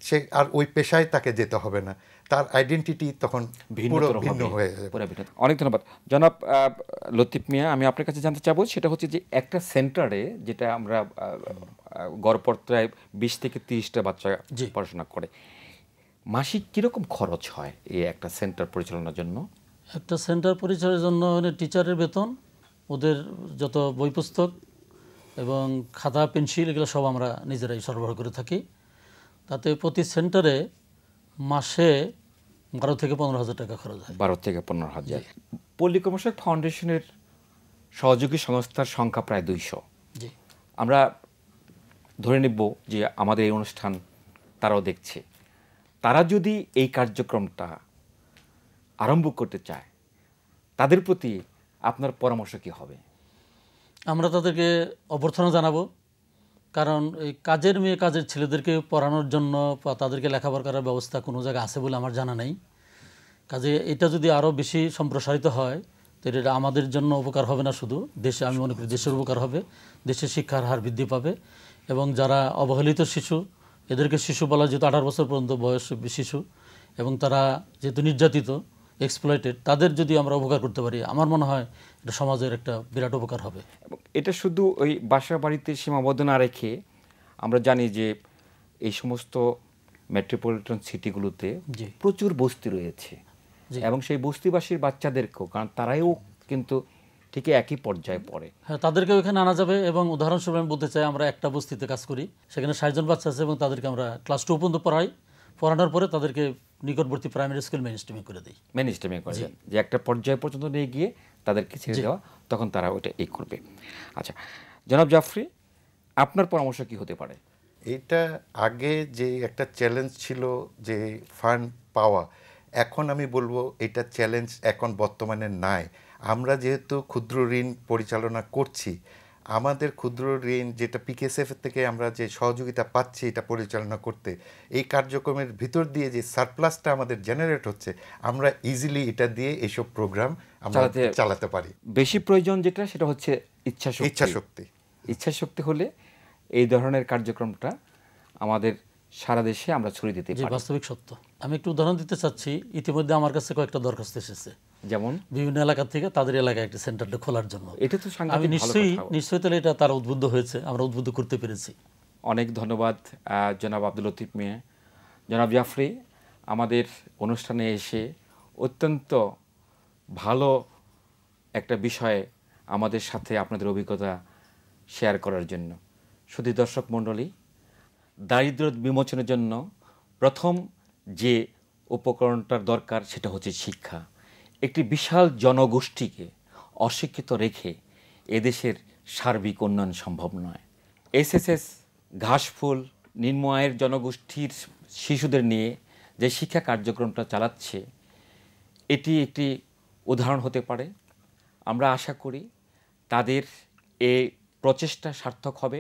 সে আর ওই পেশায় তাকে যেতে হবে না, তার আইডেন্টিটি তখন পুরো ভিন্ন হয়ে যাবে। অনেক ধন্যবাদ জনাব লতিফ মিয়া। আমি আপনার কাছে জানতে চাবো সেটা হচ্ছে যে একটা সেন্টারে যেটা আমরা গড়পড়তায় 20 থেকে 30টা বাচ্চা পড়াশোনা করে, মাসিক কীরকম খরচ হয় এই একটা সেন্টার পরিচালনার জন্য? একটা সেন্টার পরিচালনার জন্য টিচারের বেতন, ওদের যত বই পুস্তক এবং খাতা পেন্সিল এগুলো সব আমরা নিজেরাই সরবরাহ করে থাকি। তাতে প্রতি সেন্টারে মাসে 12 থেকে 15,000 টাকা খরচ হয়। 12 থেকে 15,000। পল্লী কর্মসহায়ক ফাউন্ডেশনের সহযোগী সংস্থার সংখ্যা প্রায় 200। আমরা ধরে নেব যে আমাদের এই অনুষ্ঠান তারাও দেখছে, তারা যদি এই কার্যক্রমটা আরম্ভ করতে চায়, তাদের প্রতি আপনার পরামর্শ কী হবে? আমরা তাদেরকে অভ্যর্থনা জানাবো, কারণ এই কাজের মেয়ে কাজের ছেলেদেরকে পড়ানোর জন্য বা তাদেরকে লেখাপড়া করার ব্যবস্থা কোনো জায়গায় আছে বলে আমার জানা নেই। কাজে এটা যদি আরও বেশি সম্প্রসারিত হয় তাহলে এটা আমাদের জন্য উপকার হবে না, শুধু দেশে, আমি মনে করি দেশের উপকার হবে, দেশের শিক্ষার হার বৃদ্ধি পাবে এবং যারা অবহেলিত শিশু, এদেরকে শিশু বলা যেহেতু 18 বছর পর্যন্ত বয়স শিশু, এবং তারা যেহেতু নির্যাতিত, এক্সপ্লয়েটেড, তাদের যদি আমরা উপকার করতে পারি, আমার মনে হয় এটা সমাজের একটা বিরাট উপকার হবে। এবং এটা শুধু ওই বাসা বাড়িতে সীমাবদ্ধ না রেখে, আমরা জানি যে এই সমস্ত মেট্রোপলিটন সিটিগুলোতে প্রচুর বস্তি রয়েছে এবং সেই বস্তিবাসীর বাচ্চাদেরকেও, কারণ তারাও কিন্তু ঠিক একই পর্যায়ে পড়ে, হ্যাঁ, তাদেরকেও এখানে আনা যাবে। এবং উদাহরণস্বরূপ আমি বলতে চাই, আমরা একটা বস্তিতে কাজ করি, সেখানে 60 জন বাচ্চা আছে এবং তাদেরকে আমরা ক্লাস 2 পর্যন্ত পড়াই। পড়ানোর পরে তাদেরকে নিকটবর্তী প্রাইমারি স্কুল মেইনস্ট্রিমিং করে দিই। মেইনস্ট্রিমিং করে দেন, যে একটা পর্যায় পর্যন্ত নিয়ে গিয়ে তাদেরকে ছেড়ে দেওয়া, তখন তারা ওটা এই করবে। আচ্ছা জনাব জাফরি, আপনার পরামর্শ কি হতে পারে? এটা আগে যে একটা চ্যালেঞ্জ ছিল যে ফান্ড পাওয়া, এখন আমি বলবো এটা চ্যালেঞ্জ এখন বর্তমানে নাই। আমরা যেহেতু ক্ষুদ্র ঋণ পরিচালনা করছি, আমাদের ক্ষুদ্র ঋণ যেটা পিকেএসএফ থেকে আমরা যে সহযোগিতা পাচ্ছি এটা পরিচালনা করতে, এই কার্যক্রমের ভিতর দিয়ে যে সারপ্লাসটা আমাদের জেনারেট হচ্ছে, আমরা ইজিলি এটা দিয়ে এইসব প্রোগ্রাম আমরা চালাতে পারি। বেশি প্রয়োজন যেটা, সেটা হচ্ছে ইচ্ছাশক্তি হলে এই ধরনের কার্যক্রমটা আমাদের সারা দেশে আমরা ছড়িয়ে দিতে পারি। বাস্তবিক সত্য। আমি একটু উদাহরণ দিতে চাচ্ছি। ইতিমধ্যে আমার কাছে কয়েকটা দরখাস্ত এসেছে, যেমন বিভিন্ন এলাকা থেকে তাদের এলাকায় একটা সেন্টারটা খোলার জন্য। এটা তো আমি নিশ্চয়ই তাহলে এটা তারা উদ্বুদ্ধ হয়েছে, আমরা উদ্বুদ্ধ করতে পেরেছি। অনেক ধন্যবাদ জনাব আব্দুল লতিফ মিয়া। জনাব জাফরি, আমাদের অনুষ্ঠানে এসে অত্যন্ত ভালো একটা বিষয়ে আমাদের সাথে আপনাদের অভিজ্ঞতা শেয়ার করার জন্য। শুধু দর্শক মণ্ডলী, দারিদ্র বিমোচনের জন্য প্রথম যে উপকরণটার দরকার সেটা হচ্ছে শিক্ষা। একটি বিশাল জনগোষ্ঠীকে অশিক্ষিত রেখে এদেশের সার্বিক উন্নয়ন সম্ভব নয়। এসএসএস ঘাসফুল নিম্ন আয়ের জনগোষ্ঠীর শিশুদের নিয়ে যে শিক্ষা কার্যক্রমটা চালাচ্ছে, এটি একটি উদাহরণ হতে পারে। আমরা আশা করি তাদের এই প্রচেষ্টা সার্থক হবে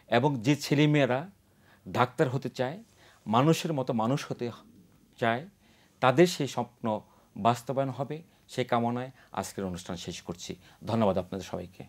এবং যে ছেলেমেয়েরা ডাক্তার হতে চায়, মানুষের মতো মানুষ হতে চায়, তাদের সেই স্বপ্ন বাস্তবায়ন হবে, সে কামনায় আজকের অনুষ্ঠান শেষ করছি। ধন্যবাদ আপনাদের সবাইকে।